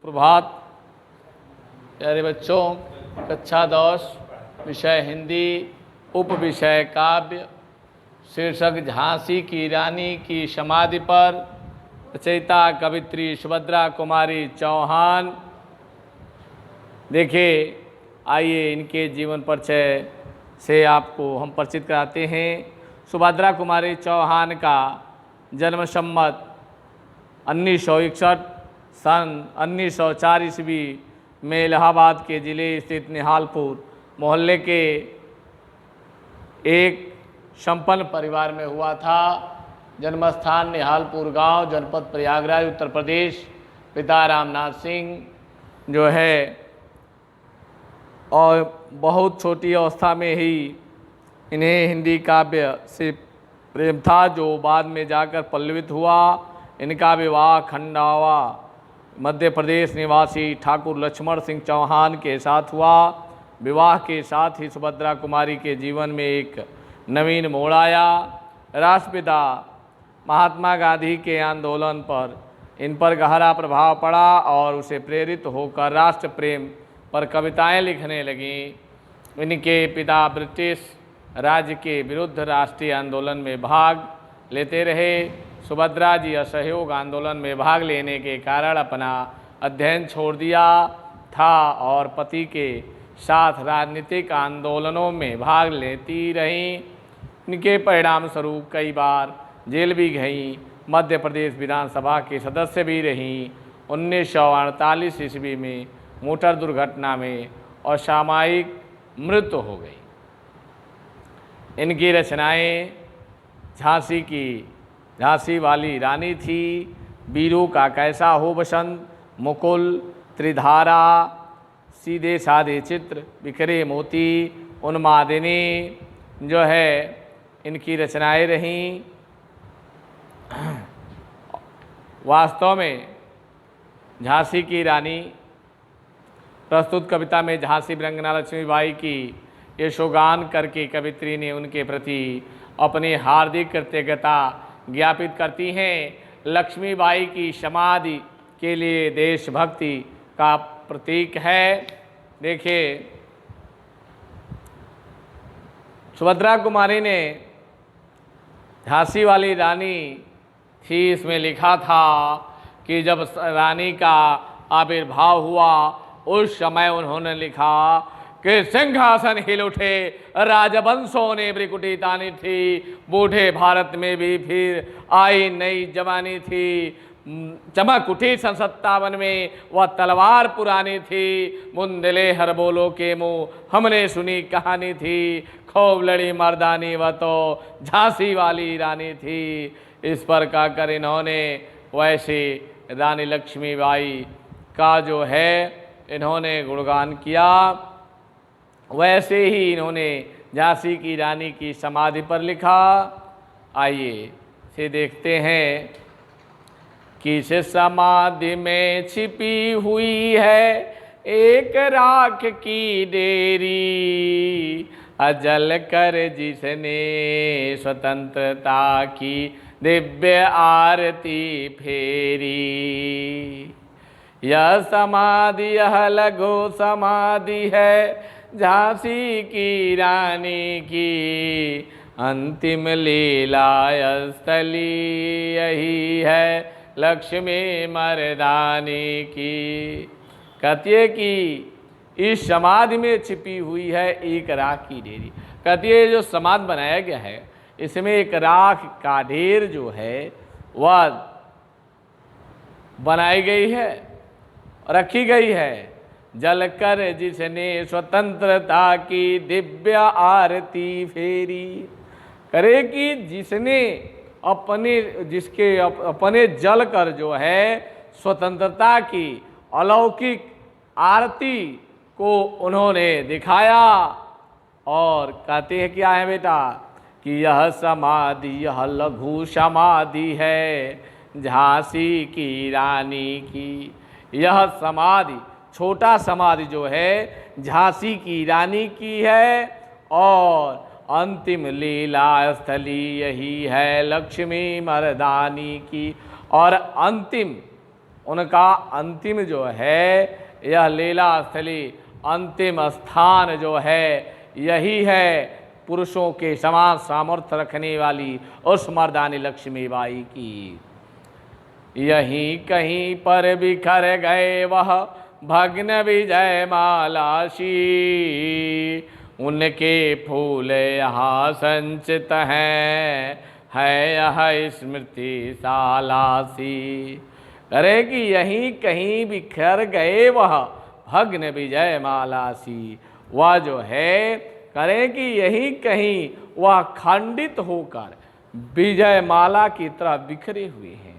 प्रभात। प्यारे बच्चों, कक्षा 10 विषय हिंदी, उप विषय काव्य, शीर्षक झांसी की रानी की समाधि पर, रचयिता कवित्री सुभद्रा कुमारी चौहान। देखिए, आइए इनके जीवन परिचय से आपको हम परिचित कराते हैं। सुभद्रा कुमारी चौहान का जन्म संवत 1961 सन 1904 ईस्वी में इलाहाबाद के ज़िले स्थित निहालपुर मोहल्ले के एक संपन्न परिवार में हुआ था। जन्मस्थान निहालपुर गांव, जनपद प्रयागराज, उत्तर प्रदेश। पिता रामनाथ सिंह जो है, और बहुत छोटी अवस्था में ही इन्हें हिंदी काव्य से प्रेम था, जो बाद में जाकर पल्लवित हुआ। इनका विवाह खंडावा मध्य प्रदेश निवासी ठाकुर लक्ष्मण सिंह चौहान के साथ हुआ। विवाह के साथ ही सुभद्रा कुमारी के जीवन में एक नवीन मोड़ आया। राष्ट्रपिता महात्मा गांधी के आंदोलन पर इन पर गहरा प्रभाव पड़ा और उसे प्रेरित होकर राष्ट्र प्रेम पर कविताएं लिखने लगीं। इनके पिता ब्रिटिश राज्य के विरुद्ध राष्ट्रीय आंदोलन में भाग लेते रहे। सुभद्रा जी असहयोग आंदोलन में भाग लेने के कारण अपना अध्ययन छोड़ दिया था और पति के साथ राजनीतिक आंदोलनों में भाग लेती रहीं। इनके परिणाम स्वरूप कई बार जेल भी गईं। मध्य प्रदेश विधानसभा के सदस्य भी रहीं। 1948 ईस्वी में मोटर दुर्घटना में असामयिक मृत्यु हो गई। इनकी रचनाएं झांसी वाली रानी थी, वीरों का कैसा हो बसंत, मुकुल, त्रिधारा, सीधे साधे चित्र, बिखरे मोती, उन्मादिनी जो है इनकी रचनाएं रहीं। वास्तव में झांसी की रानी प्रस्तुत कविता में झांसी वीरांगना लक्ष्मीबाई की यशोगान करके कवित्री ने उनके प्रति अपनी हार्दिक कृतज्ञता ज्ञापित करती हैं। लक्ष्मीबाई की समाधि के लिए देशभक्ति का प्रतीक है। देखिए, सुभद्रा कुमारी ने झांसी वाली रानी थी, इसमें लिखा था कि जब रानी का आविर्भाव हुआ उस समय उन्होंने लिखा कि सिंहासन हिल उठे, राजवंशों ने ब्रिकुटी तानी थी, बूढ़े भारत में भी फिर आई नई जवानी थी। चमक उठी सन 57 में, वह तलवार पुरानी थी, मुंदले हर बोलो के मुँह हमने सुनी कहानी थी, खूब लड़ी मर्दानी वह तो झांसी वाली रानी थी। इस पर कहकर इन्होंने वैसे रानी लक्ष्मीबाई का जो है इन्होंने गुणगान किया। वैसे ही इन्होंने झांसी की रानी की समाधि पर लिखा। आइए से देखते हैं कि इस समाधि में छिपी हुई है एक राख की डेरी, अजल कर जिसने स्वतंत्रता की दिव्य आरती फेरी। यह समाधि यह लघु समाधि है झांसी की रानी की, अंतिम लीला स्थली यही है लक्ष्मी मर्दानी की। कहती है कि इस समाधि में छिपी हुई है एक राख की ढेरी। कहती है जो समाधि बनाया गया है इसमें एक राख का ढेर जो है वह बनाई गई है, रखी गई है। जलकर जिसने स्वतंत्रता की दिव्य आरती फेरी, करे कि जिसने अपने जलकर जो है स्वतंत्रता की अलौकिक आरती को उन्होंने दिखाया। और कहते हैं क्या है बेटा कि यह समाधि यह लघु समाधि है झांसी की रानी की। यह समाधि छोटा समाधि जो है झांसी की रानी की है, और अंतिम लीला स्थली यही है लक्ष्मी मर्दानी की। और अंतिम उनका अंतिम जो है यह लीला स्थली अंतिम स्थान जो है यही है पुरुषों के समान सामर्थ्य रखने वाली उस मर्दानी लक्ष्मीबाई की। यहीं कहीं पर बिखर गए वह भग्न विजय मालासी, उनके फूल यहाँ संचित हैं, है यह स्मृति सालासी। करे कि यहीं कहीं बिखर गए वह भग्न विजय मालासी, वह जो है करे कि यहीं कहीं वह खंडित होकर विजय माला की तरह बिखरे हुए हैं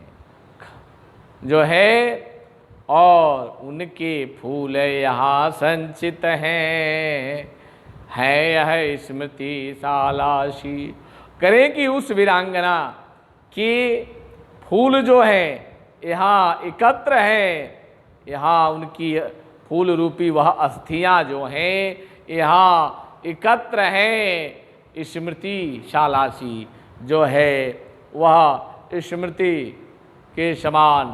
जो है, और उनके फूल यहाँ संचित हैं, है यह स्मृति सालासी। करे कि उस वीरांगना के फूल जो हैं यहाँ एकत्र हैं, यहाँ उनकी फूल रूपी वह अस्थियाँ जो हैं यहाँ एकत्र हैं। स्मृति सालासी जो है वह स्मृति के समान,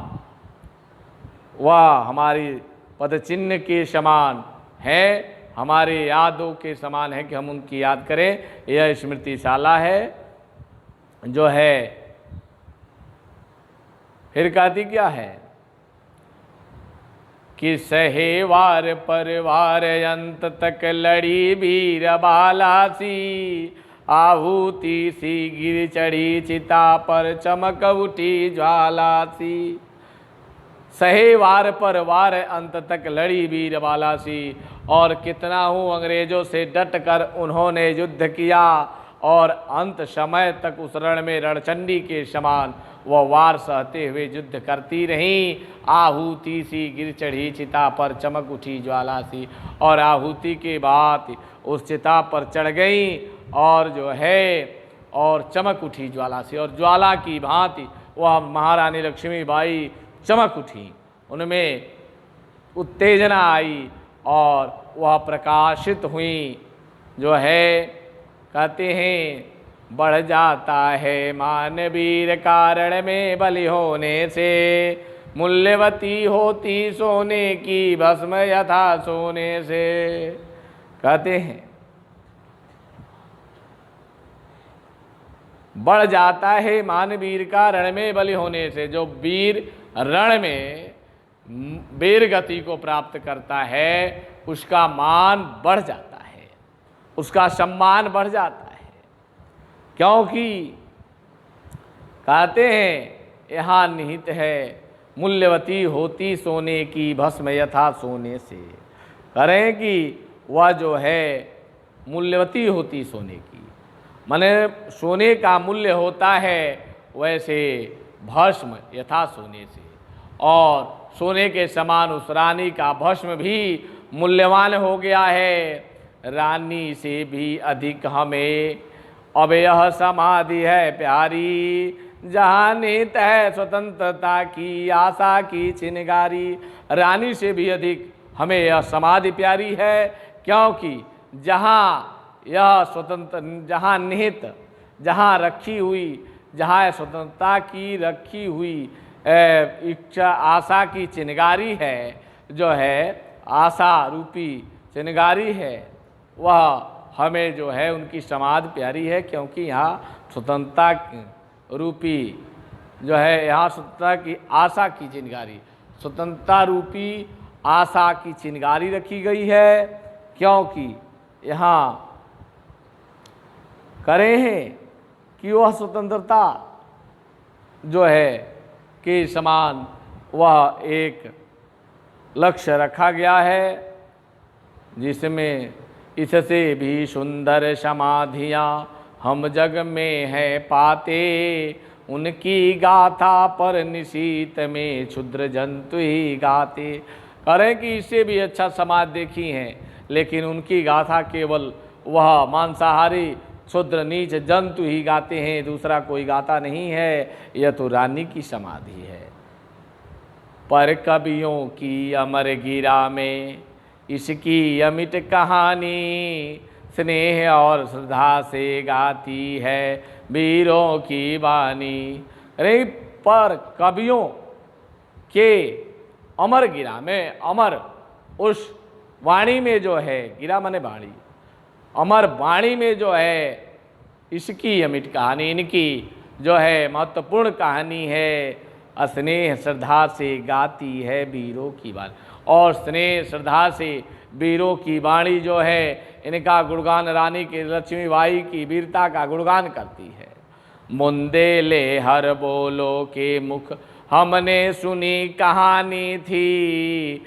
वह हमारी पदचिन्ह के समान है, हमारे यादों के समान है कि हम उनकी याद करें। यह स्मृतिशाला है जो है। फिर कहती क्या है कि सहेवार परिवार अंत तक लड़ी वीर बालासी, आहुति सी गिर चढ़ी चिता पर चमक उठी ज्वालासी। सहेवार पर वार अंत तक लड़ी वीर बालासी, और कितना हूँ अंग्रेजों से डट कर उन्होंने युद्ध किया, और अंत समय तक उस रण में रणचंडी के समान वह वार सहते हुए युद्ध करती रहीं। आहुति सी गिर चढ़ी चिता पर चमक उठी ज्वालासी, और आहुति के बाद उस चिता पर चढ़ गई और जो है और चमक उठी ज्वालासी, और ज्वाला की भांति वह महारानी लक्ष्मीबाई चमक उठी, उनमें उत्तेजना आई और वह प्रकाशित हुई जो है। कहते हैं बढ़ जाता है मान वीर कारण में बलि होने से, मूल्यवती होती सोने की भस्म यथा सोने से। कहते हैं बढ़ जाता है मान वीर का रण में बलि होने से। जो वीर रण में वीर गति को प्राप्त करता है उसका मान बढ़ जाता है, उसका सम्मान बढ़ जाता है, क्योंकि कहते हैं यहाँ निहित है मूल्यवती होती सोने की भस्म यथा सोने से। करें कि वह जो है मूल्यवती होती सोने की, माने सोने का मूल्य होता है वैसे भस्म यथा सोने से, और सोने के समान उस रानी का भस्म भी मूल्यवान हो गया है। रानी से भी अधिक हमें अब यह समाधि है प्यारी, जहाँ निहित है स्वतंत्रता की आशा की चिनगारी। रानी से भी अधिक हमें यह समाधि प्यारी है, क्योंकि जहाँ यह स्वतंत्र, जहाँ निहित, जहाँ रखी हुई, जहाँ स्वतंत्रता की रखी हुई इच्छा आशा की चिनगारी है, जो है आशा रूपी चिनगारी है, वह हमें जो है उनकी समाधि प्यारी है, क्योंकि यहाँ स्वतंत्रता रूपी जो है, यहाँ स्वतंत्रता की आशा की चिनगारी, स्वतंत्रता रूपी आशा की चिनगारी रखी गई है। क्योंकि यहाँ करे हैं कि वह स्वतंत्रता जो है के समान वह एक लक्ष्य रखा गया है, जिसमें इससे भी सुंदर समाधियाँ हम जग में है पाते, उनकी गाथा पर निशीत में क्षुद्र जंतु ही गाते। करें कि इससे भी अच्छा समाज देखी हैं, लेकिन उनकी गाथा केवल वह मांसाहारी क्षुद्र नीच जंतु ही गाते हैं, दूसरा कोई गाता नहीं है। यह तो रानी की समाधि है। पर कवियों की अमर गिरा में इसकी अमिट कहानी, स्नेह और श्रद्धा से गाती है वीरों की वाणी। अरे पर कवियों के अमर गिरा में, अमर उस वाणी में जो है, गिरा माने वाणी, अमर वाणी में जो है इसकी अमिट कहानी, इनकी जो है महत्वपूर्ण कहानी है। स्नेह श्रद्धा से गाती है वीरों की वाणी, और स्नेह श्रद्धा से वीरों की वाणी जो है इनका गुणगान रानी की लक्ष्मीबाई की वीरता का गुणगान करती है। मुंदे ले हर बोलो के मुख हमने सुनी कहानी थी,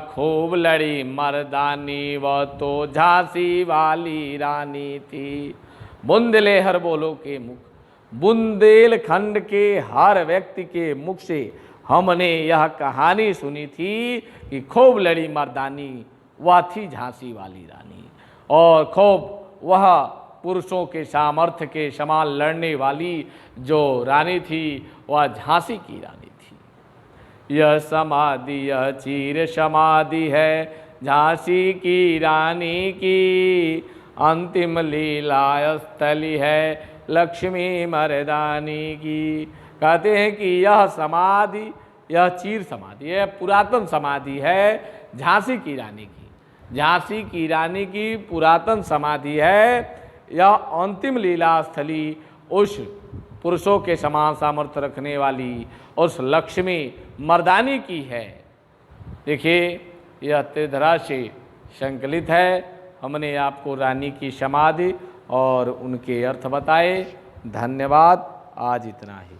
खूब लड़ी मर्दानी वह तो झांसी वाली रानी थी। बुंदेलखंड बोलो के मुख, बुंदेलखंड के हर व्यक्ति के मुख से हमने यह कहानी सुनी थी कि खूब लड़ी मर्दानी वह थी झांसी वाली रानी, और खूब वह पुरुषों के सामर्थ्य के समान लड़ने वाली जो रानी थी वह झांसी की रानी थी। यह समाधि यह चीर समाधि है झांसी की रानी की, अंतिम लीला स्थली है लक्ष्मी मर्दानी की। कहते हैं कि यह समाधि, यह चीर समाधि है, पुरातन समाधि है झांसी की रानी की, झांसी की रानी की पुरातन समाधि है। यह अंतिम लीला स्थली उस पुरुषों के समान सामर्थ्य रखने वाली उस लक्ष्मी मर्दानी की है। देखिए यह त्रिधरा से संकलित है। हमने आपको रानी की समाधि और उनके अर्थ बताए। धन्यवाद। आज इतना ही।